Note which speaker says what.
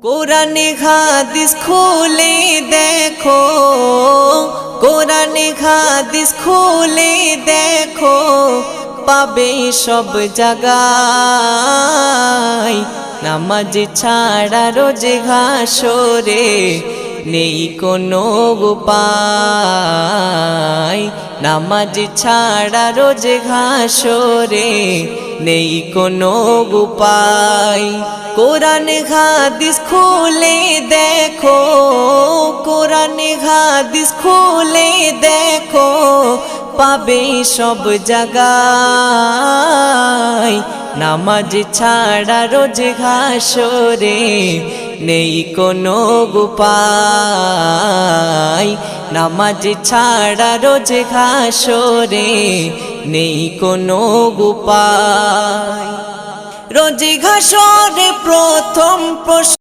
Speaker 1: কোরআনে হাদিস খুলে দেখো, কোরআনে হাদিস খুলে দেখো, পাবে সব জায়গায়। নামাজ ছাড়া রোজে হাসরে নেই কোনো উপায়। নামাজ ছাড়া রোজে হাসরে নেই কোনো উপায়। কোরআন হাদিস খুলে দেখো, কোরআন হাদিস খুলে দেখো, পাবে সব জায়গায়। নামাজ ছাড়া রোজ হাসরে নেই কোনো উপায়। নামাজ ছাড়া রোজ হাসরে নেই কোনো উপায়। রোজ হাসরে প্রথম প্রশ্ন